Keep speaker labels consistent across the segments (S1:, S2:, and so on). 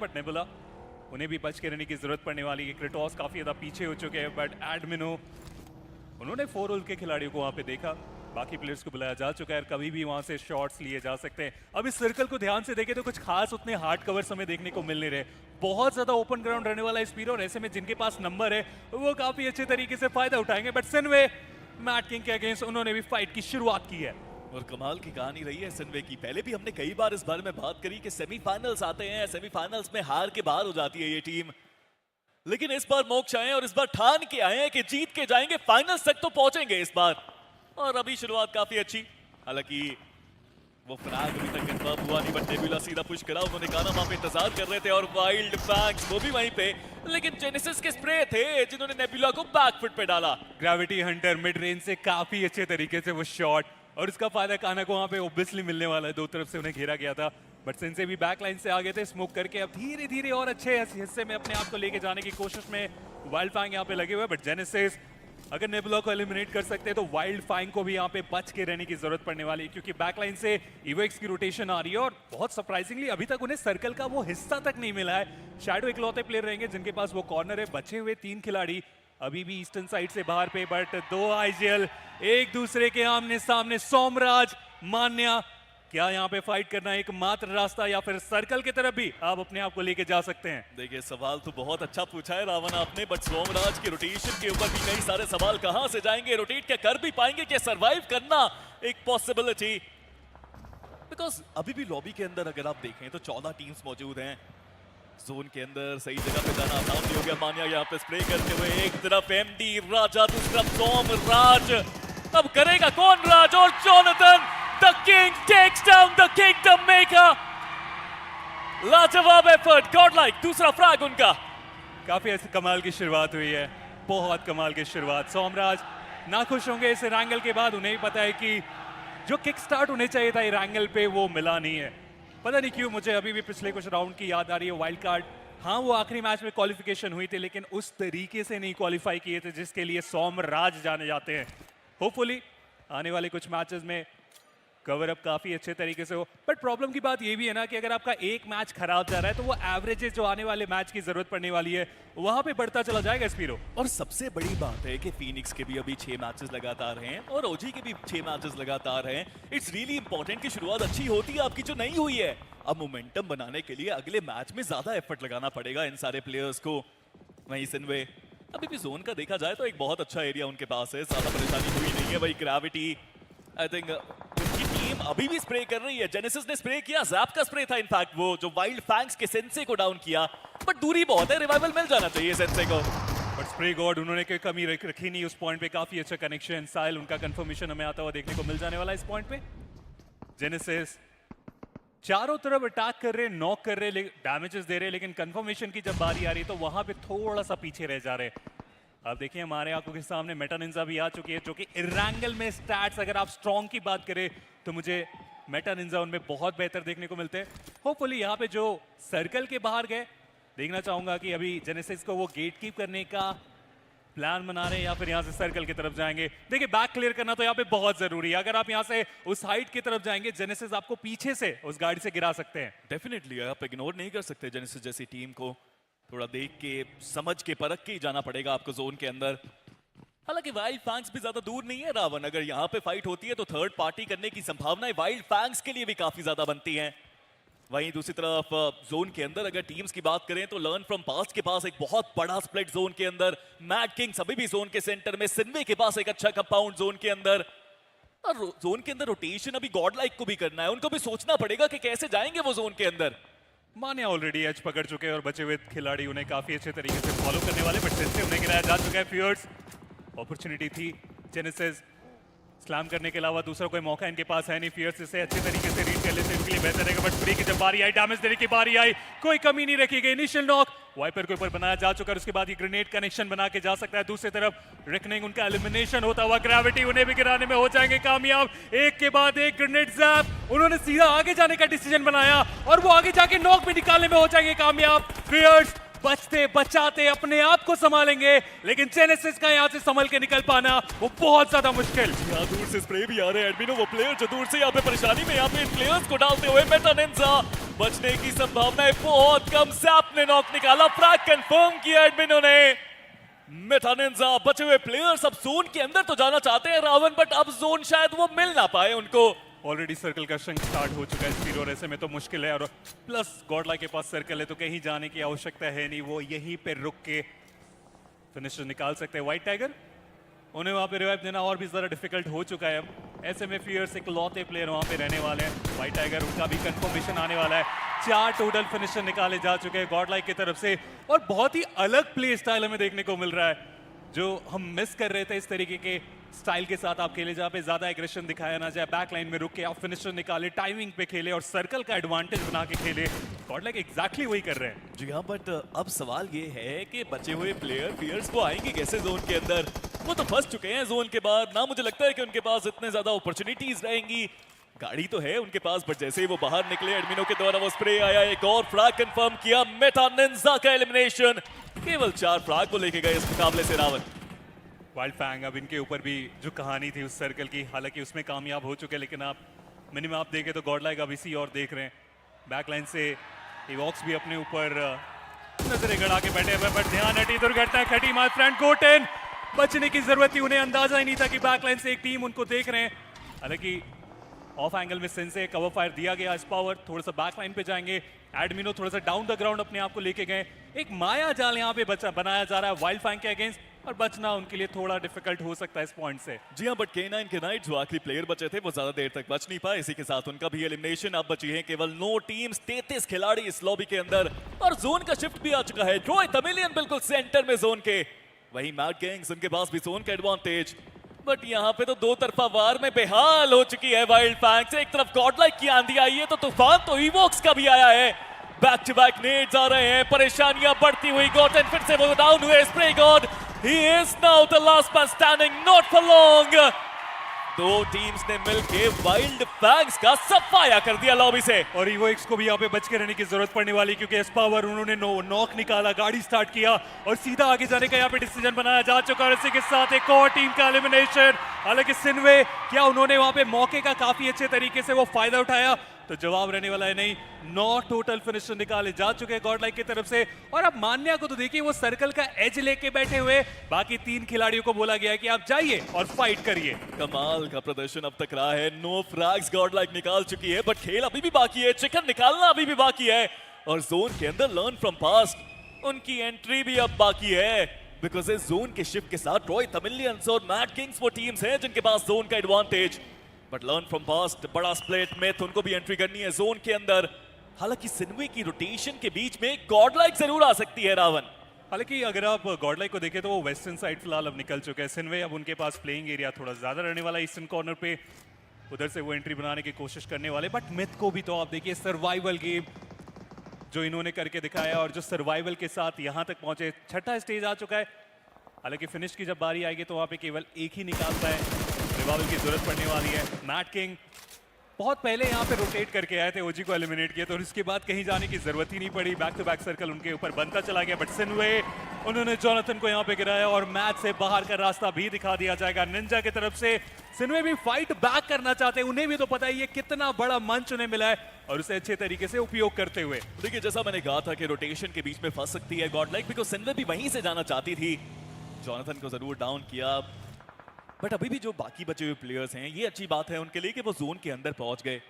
S1: But nebula उन्हें भी बच के रहने की जरूरत पड़ने वाली है। क्रेटोस काफी ज्यादा पीछे हो चुके हैं, बट एडमिनो उन्होंने 4 रोल के खिलाड़ियों को वहां पे देखा, बाकी प्लेयर्स को बुलाया जा चुका है, कभी भी वहां से शॉट्स लिए जा सकते हैं। अब इस सर्कल को ध्यान से देखें तो कुछ खास उतने हार्ड कवर्स हमें देखने को मिल नहीं रहे, बहुत ज्यादा ओपन ग्राउंड रहने वाला है स्पीरो, और ऐसे में जिनके पास नंबर है वो काफी अच्छे तरीके से फायदा उठाएंगे। बट सिनवे मैट किंग के अगेंस्ट उन्होंने भी फाइट की शुरुआत की है,
S2: और कमाल की कहानी रही है सिनवे की। पहले भी हमने कई बार इस बारे में बात करी कि सेमीफाइनल्स आते हैं, सेमीफाइनल्स में हार के बाहर हो जाती है ये टीम, लेकिन इस बार मोक्ष आए और इस बार ठान के आए हैं कि जीत के जाएंगे, फाइनल्स तक तो पहुंचेंगे इस बार। और अभी शुरुआत काफी अच्छी, हालांकि वो फ्रैग अभी तक कंफर्म हुआ नहीं, बट नेबुला सीधा पुश करा, उन्होंने कहा ना वहां पे इंतजार कर रहे थे, और वाइल्ड फैंग्स वो भी वहीं पे, लेकिन जेनेसिस के स्प्रे थे जिन्होंने नेबुला को बैकफुट पे डाला।
S1: ग्रेविटी हंटर मिड रेंज से काफी अच्छे तरीके से वो शॉट, और इसका फायदा काना को वहां पे ऑब्वियसली मिलने वाला है, दो तरफ से उन्हें घेरा गया था, बट सिंसे भी बैक लाइन से आ गए थे स्मोक करके, अब धीरे धीरे और अच्छे हिस्से में अपने आप को लेके जाने की कोशिश में वाइल्ड फैंग यहाँ पे लगे हुए। बट जेनेसिस अगर नेबुला को एलिमिनेट कर सकते हैं तो वाइल्ड फैंग को भी यहाँ पे बच के रहने की जरूरत पड़ने वाली है, क्योंकि बैक लाइन से इवेक्स की रोटेशन आ रही है, और बहुत सरप्राइजिंगली अभी तक उन्हें सर्कल का वो हिस्सा तक नहीं मिला है। शैडो इकलौते प्लेयर रहेंगे जिनके पास वो कॉर्नर है, बचे हुए 3 खिलाड़ी अभी भी ईस्टर्न साइड से बाहर पे, बट 2 आईजीएल एक दूसरे के आमने सामने। सोमराज मान्या, क्या यहाँ पे फाइट करना एक मात्र रास्ता, या फिर सर्कल की तरफ भी आप अपने आप को लेके जा सकते हैं?
S2: देखिए सवाल तो बहुत अच्छा पूछा है रावण आपने, बट सोमराज की रोटेशन के ऊपर भी कई सारे सवाल, कहां से जाएंगे, रोटेट क्या कर भी पाएंगे, क्या सरवाइव करना एक पॉसिबिलिटी, बिकॉज अभी भी लॉबी के अंदर अगर आप देखें तो 14 टीम्स मौजूद हैं, जोन के अंदर सही जगह पे जाना आसान नहीं हो गया। मान्या यहाँ पे स्प्रे करते हुए, एक तरफ एमडी राजा, दूसरी तरफ सोमराज, अब करेगा कौन राज, और Jonathan The king takes down the kingdom maker. लाजवाब एफर्ट, गॉडलाइक, दूसरा फ्रैग उनका।
S1: काफी ऐसी कमाल की शुरुआत हुई है, बहुत कमाल की शुरुआत। सोमराज नाखुश होंगे इस रैंगल के बाद, उन्हें पता है कि जो किक स्टार्ट होने चाहिए था रैंगल पे वो मिला नहीं है। पता नहीं क्यों मुझे अभी भी पिछले कुछ राउंड की याद आ रही है। वाइल्ड कार्ड, हाँ वो आखिरी मैच में क्वालिफिकेशन हुई थी, लेकिन उस तरीके से नहीं क्वालिफाई किए थे जिसके लिए सोमराज जाने जाते हैं। होपफुली आने वाले कुछ मैचेस में कवर अप काफी अच्छे तरीके से हो, बट प्रॉब्लम की बात ये भी है ना कि अगर आपका एक मैच खराब जा रहा है तो वो एवरेजेस जो आने वाले मैच की जरूरत पड़ने वाली है वहां पे बढ़ता चला जाएगा स्पीरो।
S2: और सबसे बड़ी बात है कि फीनिक्स के भी अभी 6 मैचेस लगातार हैं, और ओजी के भी 6 मैचेस लगातार हैं। इट्स रियली इंपॉर्टेंट कि शुरुआत अच्छी होती है आपकी जो नहीं हुई है, अब मोमेंटम बनाने के लिए अगले मैच में ज्यादा एफर्ट लगाना पड़ेगा इन सारे प्लेयर्स को। वहीं सिनवे अभी भी जोन का देखा जाए तो एक बहुत अच्छा एरिया उनके पास है, ज्यादा परेशानी हुई नहीं है। वही ग्रेविटी, आई थिंक उनकी टीम अभी भी स्प्रे कर रही है, जेनेसिस ने स्प्रे किया, जैप का स्प्रे था इनफैक्ट वो जो वाइल्ड फैंग्स के सेंसे को डाउन किया, बट दूरी बहुत है, रिवाइवल मिल जाना चाहिए सेंसे को।
S1: बट स्प्रे गॉड उन्होंने कोई कमी रखी नहीं उस पॉइंट पे, काफी अच्छा कनेक्शन, साइल उनका कंफर्मेशन हमें आता हुआ देखने को मिल जाने वाला इस पॉइंट पे। जेनेसिस चारों तरफ अटैक कर रहे, नॉक कर रहे, डैमेजेस दे रहे, लेकिन कंफर्मेशन की जब बारी आ रही तो वहां पे थोड़ा सा पीछे रह जा रहे। अब देखिए हमारे आंखों के सामने मेटा निंजा भी आ चुकी है, जो कि इरैंगल में स्टैट्स अगर आप स्ट्रॉन्ग की बात करें तो मुझे मेटा निंजा उनमें बहुत बेहतर देखने को मिलते हैं। होपफुली यहाँ पे जो सर्कल के बाहर गए, देखना चाहूंगा कि अभी जेनेसिस को वो गेट कीप करने का प्लान बना रहे हैं या फिर यहाँ से सर्कल की तरफ जाएंगे। देखिए बैक क्लियर करना तो यहाँ पे बहुत जरूरी है, अगर आप यहाँ से उस हाइट की तरफ जाएंगे जेनेसिस आपको पीछे से उस गाड़ी से गिरा सकते हैं।
S2: डेफिनेटली आप इग्नोर नहीं कर सकते जेनेसिस जैसी टीम को, थोड़ा देख के समझ के परख के ही जाना पड़ेगा आपको जोन के अंदर। हालांकि वाइल्ड फैंग्स भी ज्यादा दूर नहीं है रावण, अगर यहाँ पे फाइट होती है तो थर्ड पार्टी करने की संभावनाएं वाइल्ड फैंग्स के लिए भी काफी ज्यादा बनती हैं। वहीं दूसरी तरफ जोन के अंदर अगर टीम्स की बात करें तो लर्न फ्रॉम पास्ट के पास एक बहुत बड़ा स्प्लिट जोन के अंदर, मैड किंग्स अभी भी जोन के सेंटर में, सिनवे के पास एक अच्छा कंपाउंड जोन के अंदर, और जोन के अंदर रोटेशन अभी गॉडलाइक को भी करना है, उनको भी सोचना पड़ेगा कि कैसे जाएंगे वो जोन के अंदर।
S1: मान्या ऑलरेडी एज पकड़ चुके हैं और बचे हुए खिलाड़ी उन्हें काफी अच्छे तरीके से फॉलो करने वाले, बट सेंसे उन्हें गिराया जा चुका है। फियर्स अपॉर्चुनिटी थी, जेनेसिस स्लैम करने के अलावा दूसरा कोई मौका इनके पास है नहीं। फियर्स इसे अच्छे तरीके से रीड कर लेते इनके लिए बेहतर रहेगा, बट फ्री की जब बारी आई, डैमेज देने की बारी आई, कोई कमी नहीं रखी गई। इनिशियल नॉक वाइपर के ऊपर बनाया जा चुका है, उसके बाद ये ग्रेनेड कनेक्शन बना के जा सकता है। दूसरी तरफ रेकनिंग उनका एलिमिनेशन होता हुआ, ग्रेविटी उन्हें भी गिराने में हो जाएंगे कामयाब। एक के बाद एक ग्रेनेड जैप, उन्होंने सीधा आगे जाने का डिसीजन बनाया और वो आगे जाके नॉक भी निकालने में हो जाएंगे कामयाब। फियर्स बचते बचाते अपने आप को संभालेंगे, लेकिन जेनेसिस का यहाँ से संभल के निकल पाना वो बहुत ज्यादा मुश्किल।
S2: यहाँ दूर से स्प्रे भी आ रहे हैं एडमिनो, वो प्लेयर जो दूर से यहाँ पे परेशानी में यहाँ पे इन प्लेयर्स को डालते हुए मेटा निंजा बचने की संभावना बहुत कम। सैप ने नॉक निकाला, फ्रैग कंफर्म किया एडमिनो ने। मेटा निंजा बचे हुए प्लेयर्स अब जोन के अंदर तो जाना चाहते हैं रावण, बट अब जोन शायद वो मिल ना पाए उनको।
S1: ऑलरेडी सर्कल का शंक स्टार्ट हो चुका है स्पीड, और ऐसे में तो मुश्किल है, और प्लस गॉडलाइक के पास सर्कल है तो कहीं जाने की आवश्यकता है नहीं, वो यहीं पे रुक के फिनिशर निकाल सकते हैं। व्हाइट टाइगर उन्हें वहां पे रिवाइव देना और भी ज्यादा डिफिकल्ट हो चुका है। अब ऐसे में फियर्स इकलौते प्लेयर वहां पे रहने वाले हैं। व्हाइट टाइगर उनका भी कंफर्मेशन आने वाला है। 4 टोटल फिनिशर निकाले जा चुके हैं गॉडलाइक की तरफ से, और बहुत ही अलग प्ले स्टाइल हमें देखने को मिल रहा है जो हम मिस कर रहे थे। इस तरीके के स्टाइल के साथ आप खेले जहाँ पे ज्यादा एग्रेशन दिखाया ना जाए, बैक लाइन में रुक के आप फिनिशर निकाले, टाइमिंग पे खेले और सर्कल का एडवांटेज बना के खेले। गॉडलाइक एग्जैक्टली वही कर रहे हैं।
S2: जी हाँ, बट अब सवाल ये है कि बचे हुए प्लेयर फियर्स वो आएंगे कैसे जोन के अंदर? वो तो फंस चुके हैं जोन के बाद ना, मुझे लगता है कि उनके पास इतने ज्यादा अपॉर्चुनिटीज रहेंगी। गाड़ी तो है उनके पास, बट जैसे ही वो बाहर निकले एडमिनो के द्वारा वो स्प्रे आया, एक और फ्रैग कंफर्म किया। मेटा निंजा का एलिमिनेशन, केवल 4 फ्रैग को लेके गए इस मुकाबले से रावण।
S1: वाइल्ड फैंग अब इनके ऊपर भी जो कहानी थी उस सर्कल की, हालांकि उसमें कामयाब हो चुके हैं, लेकिन आप मिनिमम आप देखें तो गॉडलाइक अब इसी और देख रहे हैं। बैकलाइन से इवॉक्स भी अपने ऊपर नजरें गड़ा के बैठे हुए, बट ध्यान हटी दुर्घटना घटी माय फ्रेंड गोटेन। बचने की जरूरत थी, उन्हें अंदाजा ही नहीं था कि बैकलाइन से एक टीम उनको देख रहे हैं। हालांकि ऑफ एंगल में सेंसे कवर फायर दिया गया, इस पावर थोड़ा सा बैकलाइन पे जाएंगे। एडमिनो थोड़ा सा डाउन द ग्राउंड अपने आप को लेके गए। एक माया जाल यहाँ पे बनाया जा रहा है वाइल्ड फैंग के अगेंस्ट, और बचना उनके लिए थोड़ा डिफिकल्ट हो सकता है इस पॉइंट से।
S2: जी हाँ, बट K9 के नाइट जो आखिरी प्लेयर बचे थे वो ज्यादा देर तक बच नहीं पाए, इसी के साथ उनका भी एलिमिनेशन। अब बची है केवल 9 टीम्स, 33 खिलाड़ी इस लॉबी के अंदर, और जोन का शिफ्ट भी आ चुका है। ट्रोय तमिलियन बिल्कुल सेंटर में जोन के, वही मैड गैंग्स उनके पास भी जोन का एडवांटेज। बट यहाँ पे तो 2 तरफा वार में बेहाल हो चुकी है वाइल्ड फैंग से। एक तरफ गॉडलाइक की आंधी आई है तो तूफान तो इवोक्स का भी आया है। बैक टू बैक नेड्स आ रहे हैं, परेशानियां बढ़ती हुई। गॉटन फिर से वो डाउन हुए। Spray God, he is now the last man standing, not for long। 2 teams ने मिलके वाइल्ड फैंग्स का सफाया कर दिया लॉबी से,
S1: और इवोक्स को भी यहाँ पे बच के रहने की जरूरत पड़ने वाली, क्योंकि इस पावर उन्होंने नॉक निकाला, गाड़ी स्टार्ट किया और सीधा आगे जाने का यहाँ पे डिसीजन बनाया जा चुका है। इसी के साथ एक और टीम का एलिमिनेशन। हालांकि सिनवे, क्या उन्होंने वहां पे मौके का काफी अच्छे तरीके से वो फायदा उठाया? तो जवाब रहने वाला है नहीं। 9 टोटल फिनिशर निकाले जा चुके हैं गॉडलाइक की तरफ से, और अब मान्या को तो देखिए वो सर्कल का एज लेके बैठे हुए। बाकी 3 खिलाड़ियों को बोला गया है कि आप जाइए और फाइट करिए।
S2: कमाल का प्रदर्शन अब तक रहा है। 9 फ्रैग्स गॉडलाइक निकाल चुकी है, बट खेल अभी भी बाकी है, चिकन निकालना अभी भी बाकी है। और जोन के अंदर लर्न फ्रॉम पास्ट उनकी एंट्री भी अब बाकी है, बिकॉज इस जोन के शिफ्ट के साथ ट्रॉय तमिलियंस और मैड किंग्स वो टीम्स हैं जिनके पास जोन का advantage. But learn from past, बड़ा स्प्लिट मिथ, उनको भी एंट्री करनी है जोन के अंदर। हालांकि सिनवे की रोटेशन के बीच में गॉडलाइक जरूर आ सकती है रावण।
S1: हालांकि अगर आप गॉडलाइक को देखें तो वो वेस्टर्न साइड फिलहाल अब निकल चुके हैं। सिनवे अब उनके पास प्लेइंग एरिया थोड़ा ज्यादा रहने वाला है ईस्टर्न कॉर्नर पे, उधर से वो एंट्री बनाने की कोशिश करने वाले। बट मिथ को भी तो आप देखिए, सर्वाइवल गेम जो इन्होंने करके दिखाया और जो सर्वाइवल के साथ यहाँ तक पहुंचे, 6ठा स्टेज आ चुका है। हालांकि फिनिश की जब बारी आएगी तो वहाँ पे केवल एक ही निकालता है, रिवाइवल की जरूरत पड़ने वाली है। मैड किंग बहुत पहले यहाँ पे रोटेट करके आए थे, ओजी को एलिमिनेट किया, तो उसके बाद कहीं जाने की जरूरत ही नहीं पड़ी। बैक टू बैक सर्कल उनके ऊपर बनता चला गया। बट सिनवे, उन्होंने जोनाथन को यहाँ पे गिराया और मैच से बाहर का रास्ता भी दिखा दिया जाएगा निंजा की तरफ से। सिनवे भी फाइट बैक करना चाहते हैं, उन्हें भी तो पता ही है कितना बड़ा मंच उन्हें मिला है, और उसे अच्छे तरीके से उपयोग करते हुए।
S2: देखिए, जैसा मैंने कहा था कि रोटेशन के बीच में फंस सकती है गॉडलाइक, बिकॉज सिनवे भी वहीं से जाना चाहती थी। जोनाथन को जरूर डाउन किया, बट अभी भी जो बाकी बचे हुए प्लेयर्स हैं, ये अच्छी बात है उनके लिए कि वो जोन के अंदर पहुंच गए।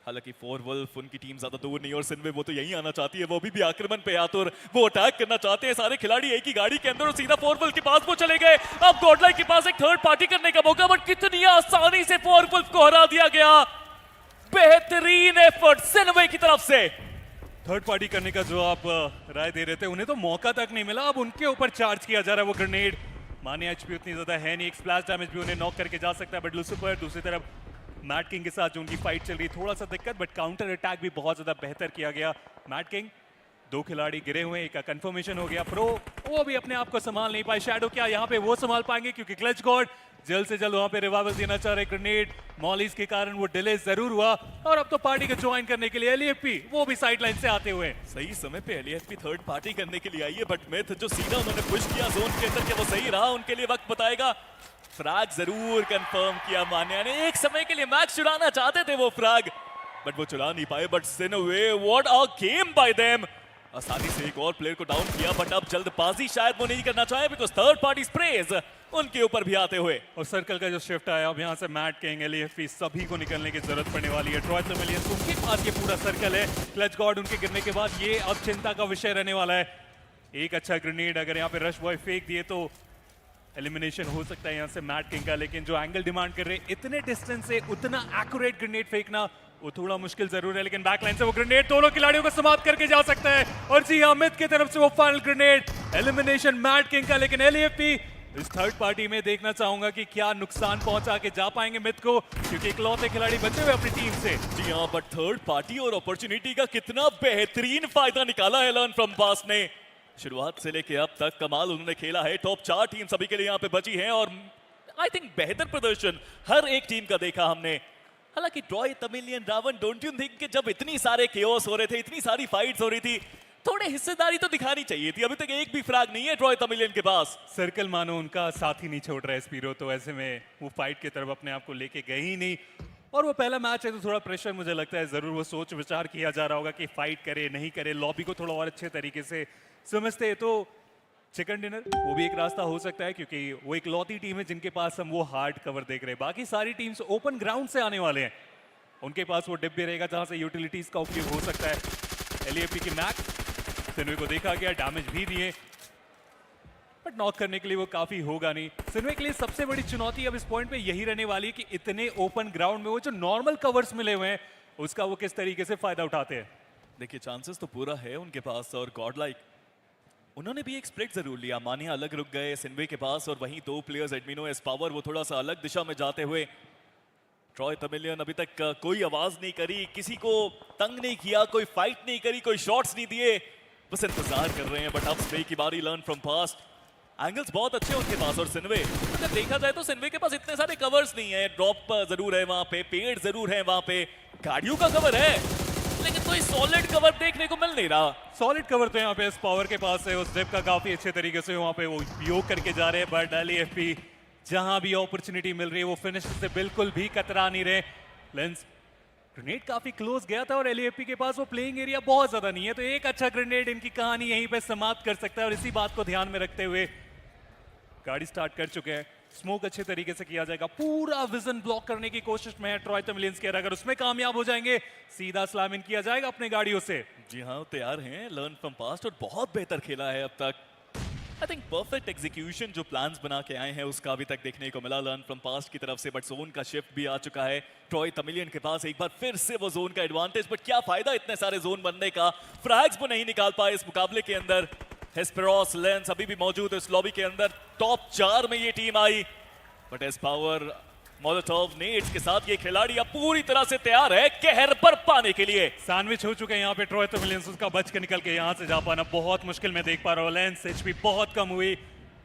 S2: हालांकि 4 वुल्फ उनकी टीम ज्यादा दूर नहीं, और सिनवे वो तो यहीं आना चाहती है, वो अभी भी आक्रमण पे आतुर, वो अटैक करना चाहते हैं। सारे खिलाड़ी एक ही गाड़ी के अंदर और सीधा 4 वुल्फ के पास वो चले गए। अब गॉडलाइक के पास एक थर्ड पार्टी करने का मौका, बट कितनी आसानी से 4 वुल्फ को हरा दिया गया। बेहतरीन एफर्ट सिनवे की तरफ से।
S1: थर्ड पार्टी करने का जो आप राय दे रहे थे, उन्हें तो मौका तक नहीं मिला, अब उनके ऊपर चार्ज किया जा रहा है वो ग्रेनेड। माने एचपी उतनी ज्यादा है नहीं, एक स्प्लैश डैमेज भी उन्हें नॉक करके जा सकता है। बट लूसिफर दूसरी तरफ मैड किंग के साथ जो उनकी फाइट चल रही, थोड़ा सा दिक्कत, बट काउंटर अटैक भी बहुत ज्यादा बेहतर किया गया। मैड किंग 2 खिलाड़ी गिरे हुए, एक का कंफर्मेशन हो गया। प्रो वो भी अपने आप को संभाल नहीं पाए। शैडो क्या यहाँ पे वो संभाल पाएंगे, क्योंकि क्लच गॉड जल्द से जल्द वहां पे रिवाइवल देना चाह रहे। ग्रेनेड मॉलीज के कारण वो डिले जरूर हुआ, और अब तो पार्टी को ज्वाइन करने के लिए एलईएफपी वो भी साइड लाइन से आते हुए।
S2: सही समय पे एलईएफपी थर्ड पार्टी करने के लिए आई है, बट मिथ जो सीधा उन्होंने पुश किया जोन के अंदर, क्या वो सही रहा? उनके लिए वक्त बताएगा। फ्रैग जरूर कंफर्म किया मान्या ने, एक समय के लिए मैच छुड़ाना चाहते थे वो फ्रैग, बट वो चला नहीं पाए। बट सिनवे, what a game by them. आसानी से एक और प्लेयर को डाउन किया, बट अब जल्दबाजी शायद वो नहीं करना चाहे, बिकॉज थर्ड पार्टी स्प्रेज उनके ऊपर भी आते हुए।
S1: और सर्कल का जो शिफ्ट आया, अब यहाँ से मैट किंग, एलईएफपी सभी को निकलने की जरूरत पड़ने वाली है। ट्रॉय तमिलियंस उनके पास ये पूरा सर्कल है। क्लच गॉड उनके गिरने के बाद ये अब चिंता का विषय रहने वाला है। एक अच्छा ग्रेनेड अगर यहाँ पे रश बॉय फेंक दिए तो एलिमिनेशन हो सकता है यहाँ से मैट किंग का, लेकिन जो एंगल डिमांड कर रहे हैं इतने डिस्टेंस से उतना एक्यूरेट ग्रेनेड फेंकना वो थोड़ा मुश्किल जरूर है। लेकिन बैकलाइन से वो ग्रेनेड दोनों खिलाड़ियों को समाप्त करके जा सकता है। और जी अमित की तरफ से वो फाइनल ग्रेनेड, एलिमिनेशन मैट किंग का। लेकिन एलईएफपी इस थर्ड पार्टी में देखना चाहूंगा कि क्या नुकसान पहुंचा के जा पाएंगे मिथ को, क्योंकि इकलौते खिलाड़ी बचे हुए अपनी टीम से।
S2: जी हाँ, बट थर्ड पार्टी और अपॉर्चुनिटी का कितना बेहतरीन फायदा निकाला है लर्न फ्रॉम पास ने। शुरुआत से लेके अब तक कमाल उन्होंने खेला है। टॉप 4 टीम सभी के लिए यहाँ पे बची हैं और आई थिंक बेहतर प्रदर्शन हर एक टीम का देखा हमने। हालांकि Troy Tamilian, Ravan, don't you think कि जब इतनी सारे केओस हो रहे थे, इतनी सारी फाइट्स हो रही थी, थोड़े हिस्सेदारी तो दिखानी चाहिए थी। अभी तक एक भी फ्रैग नहीं है ट्रॉय तमिलियन के पास।
S1: सर्कल मानो उनका साथ ही नहीं छोड़ रहा है स्पीरो, तो ऐसे में वो फाइट की तरफ अपने आप को लेके गए ही नहीं। और वो पहला मैच है तो थोड़ा प्रेशर मुझे लगता है जरूर वो सोच विचार किया जा रहा होगा कि फाइट करे नहीं करे, लॉबी को थोड़ा और अच्छे तरीके से समझते। तो चिकन डिनर वो भी एक रास्ता हो सकता है, क्योंकि वो एक लौती टीम है जिनके पास हम वो हार्ड कवर देख रहे हैं। बाकी सारी टीम्स ओपन ग्राउंड से आने वाले हैं, उनके पास वो डिब्बे रहेगा जहां से यूटिलिटीज का उपयोग हो सकता है। एलईएफपी की मैक्स सिनवे को देखा गया, डैमेज भी दिए, बट नॉक करने के लिए वो काफी होगा नहीं। सिनवे के लिए सबसे बड़ी चुनौती अब इस पॉइंट पे यही रहने वाली है कि इतने ओपन ग्राउंड में वो जो नॉर्मल कवर्स मिले हुए हैं उसका वो किस तरीके से फायदा उठाते हैं।
S2: देखिए चांसेस तो पूरा है उनके पास, और गॉड लाइक उन्होंने भी एक स्प्लिट जरूर लिया। मानिया अलग रुक गए सिनवे के पास, और वहीं 2 प्लेयर्स एडमिनो एस पावर वो थोड़ा सा अलग दिशा में जाते हुए। ट्रॉय तमिलियन अभी तक कोई आवाज नहीं करी, किसी को तंग नहीं किया, कोई फाइट नहीं करी, कोई शॉट्स नहीं दिए, बस इंतजार कर रहे हैं। बट अब स्प्रे की बारी लर्न फ्रॉम पास्ट। एंगल्स बहुत अच्छे हैं उनके पास, और सिनवे अगर देखा जाए तो सिनवे के पास इतने सारे कवर्स नहीं है। ड्रॉप जरूर है वहां पे, पेड़ जरूर है वहां पे, गाड़ियों का कवर है, लेकिन कोई सॉलिड कवर देखने को मिल नहीं रहा।
S1: सॉलिड कवर तो यहाँ पे इस पावर के पास है, उस डिप का काफी अच्छे तरीके से वहाँ पे वो उपयोग करके जा रहे हैं। बट एलईएफपी जहां भी अपॉर्चुनिटी मिल रही है वो फिनिश से बिल्कुल भी कतरा नहीं रहे। लेंस ग्रेनेड काफी क्लोज गया था और एलईएफपी के पास वो प्लेइंग एरिया बहुत ज्यादा नहीं है, तो एक अच्छा ग्रेनेड इनकी कहानी यहीं पे समाप्त कर सकता है। और इसी बात को ध्यान में रखते हुए गाड़ी स्टार्ट कर चुके हैं, स्मोक अच्छे तरीके से किया जाएगा, पूरा विजन ब्लॉक करने की कोशिश में है ट्रॉय तमिलियंस के। अगर उसमें कामयाब हो जाएंगे सीधा स्लैम इन किया जाएगा अपने गाड़ियों से।
S2: जी हाँ, तैयार हैं लर्न फ्रॉम पास्ट, और बहुत बेहतर खेला है अब तक। आई थिंक परफेक्ट एग्जीक्यूशन जो प्लान्स बना के आए हैं उसका अभी तक देखने को मिला लर्न फ्रॉम पास्ट की तरफ से। बट जोन का शिफ्ट भी आ चुका है ट्रॉय तमिलियन के पास, एक बार फिर से वो जोन का एडवांटेज। बट क्या फायदा इतने सारे जोन बनने का, फ्रैग्स वो नहीं निकाल पाए इस मुकाबले के अंदर। हेस्पेरोस, लेंस अभी भी मौजूद है इस लॉबी के अंदर। टॉप 4 में ये team I, but S power, Molotov, nets के साथ ये खिलाड़ी अब पूरी तरह से तैयार है कहर पर पाने के लिए।
S1: सैंडविच हो चुके हैं यहाँ पे ट्रॉय तमिलियंस, उसका बच के निकल के यहाँ से जा पाना बहुत मुश्किल में देख पा रहा हूँ। लेंस एचपी बहुत कम हुई,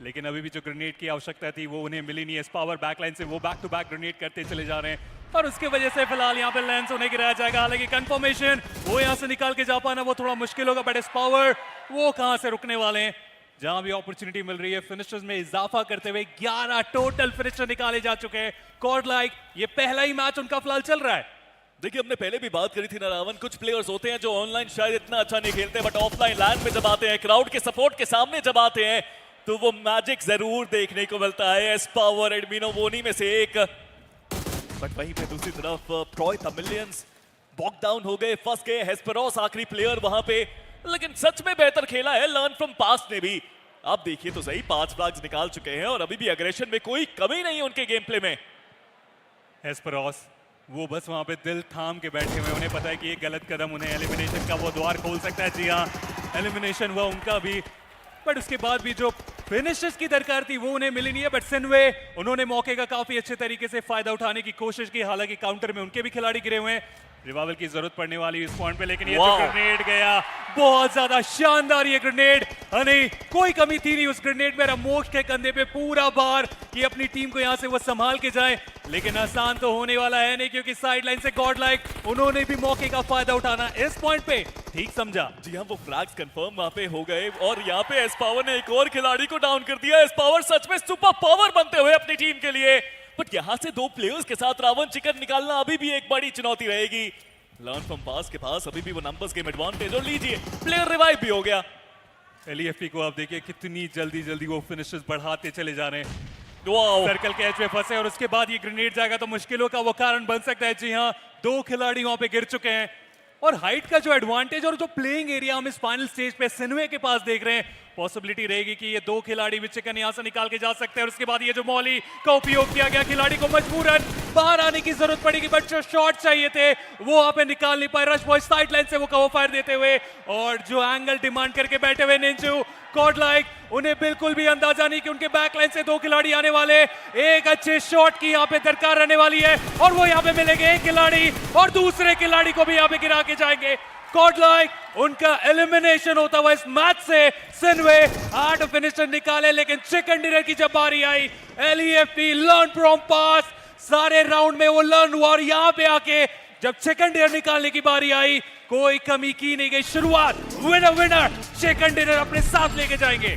S1: लेकिन अभी भी जो ग्रेनेड की आवश्यकता थी वो उन्हें मिली नहीं है। इस पावर बैकलाइन से वो बैक टू बैक ग्रेनेड करते चले जा रहे हैं, और उसके वजह से फिलहाल यहाँ पे लेंस उन्हें गिराया जाएगा। हालांकि कंफर्मेशन वो यहाँ से निकाल के जा पाना वो थोड़ा मुश्किल होगा, बट इस पावर वो कहाँ से रुकने वाले हैं। जहां भी अपॉर्चुनिटी मिल रही है फिनिशर्स में इजाफा करते हुए 11 टोटल फिनिशर निकाले जा चुके हैं। कॉर्ड लाइक ये पहला ही मैच उनका फिलहाल चल रहा है।
S2: देखिए हमने पहले भी बात करी थी ना रावण, कुछ प्लेयर्स होते हैं जो ऑनलाइन शायद इतना अच्छा नहीं खेलते, बट ऑफलाइन लैंड में जब आते हैं, क्राउड के सपोर्ट के सामने जब आते हैं, तो वो मैजिक जरूर देखने को मिलता है। एस पावर, एडमिनो वोनी में से एक। बट वहीं पे दूसरी तरफ ट्रॉय तमिलियंस बॉक डाउन हो गए, फंस गए। हेस्पेरोस आखिरी प्लेयर वहां पे, लेकिन सच में बेहतर खेला है लर्न फ्रॉम पास्ट ने भी। आप देखिए तो सही, 5 फ्लैग्स निकाल चुके हैं और अभी भी एग्रेशन में कोई कमी नहीं है उनके गेम प्ले में।
S1: हेस्पेरोस वो बस वहां पे दिल थाम के बैठे हुए, उन्हें पता है कि ये गलत कदम उन्हें एलिमिनेशन का वो द्वार खोल सकता है। जी हाँ, एलिमिनेशन हुआ उनका भी, बट उसके बाद भी जो फिनिशर्स की दरकार थी वो उन्हें मिली नहीं है। बट सिनवे उन्होंने मौके का काफी अच्छे तरीके से फायदा उठाने की कोशिश की, हालांकि काउंटर में उनके भी खिलाड़ी गिरे हुए हैं। रिवाइवल की जरूरत पड़ने वाली इस पॉइंट पे, लेकिन ये जो ग्रेनेड गया बहुत ज्यादा शानदार ये ग्रेनेड। नहीं कोई कमी थी नहीं उस ग्रेनेड में, रमोश के कंधे पे पूरा भार कि अपनी टीम को यहां से वो संभाल के जाए, लेकिन आसान तो होने वाला है नहीं, क्योंकि साइड लाइन से गॉड लाइक उन्होंने भी मौके का फायदा उठाना इस पॉइंट पे ठीक समझा।
S2: जी हाँ, वो फ्लैग्स कंफर्म वहां पे हो गए, और यहाँ पे एस पावर ने एक और खिलाड़ी को डाउन कर दिया। एस पावर सच में सुपर पावर बनते हुए अपनी टीम के लिए, बट यहाँ से 2 प्लेयर्स के साथ रावण चिकन निकालना अभी भी एक बड़ी चुनौती रहेगी। लर्न फ्रॉम पास के पास अभी भी वो नंबर्स गेम एडवांटेज, और लीजिए प्लेयर रिवाइव भी हो गया।
S1: LEFP को आप देखिए कितनी जल्दी जल्दी वो फिनिशेस बढ़ाते चले जा रहे हैं।
S2: वाओ,
S1: सर्कल के एज में फंसे और उसके बाद ये ग्रेनेड जाएगा तो मुश्किलों का वो कारण बन सकता है। जी हाँ, 2 खिलाड़ी वहां पे गिर चुके हैं और हाइट का जो एडवांटेज और जो प्लेइंग एरिया हम इस फाइनल स्टेज पे सिन्वे के पास देख रहे हैं, पॉसिबिलिटी रहेगी कि ये 2 खिलाड़ी भी चिकन यहां से निकाल के जा सकते हैं। और उसके बाद ये जो मॉली का उपयोग किया गया, खिलाड़ी को मजबूरन बाहर आने की जरूरत पड़ेगी, बट जो शॉट चाहिए थे वो वहां पे निकाल नहीं पाए। रश बॉयज साइड लाइन से वो कवर फायर देते हुए, और जो एंगल डिमांड करके बैठे हुए निंजू गॉडलाइक, उन्हें बिल्कुल भी अंदाजा नहीं कि उनके बैकलाइन से 2 खिलाड़ी आने वाले। एक अच्छे शॉट की यहाँ पे दरकार रहने वाली है और वो यहाँ पे मिलेंगे एक खिलाड़ी और दूसरे खिलाड़ी को भी यहाँ पे गिरा के जाएंगे गॉडलाइक। उनका एलिमिनेशन होता हुआ इस मैच से सिन्वे 8 फिनिशर निकाले, लेकिन चिकन डिनर की जब बारी आई, LEFP लर्न फ्रॉम पास, सारे राउंड में वो लर्न हुआ और यहाँ पे आके जब चिकन डिनर निकालने की बारी आई, कोई कमी की नहीं गई। शुरुआत विनर चिकन डिनर अपने साथ लेके जाएंगे।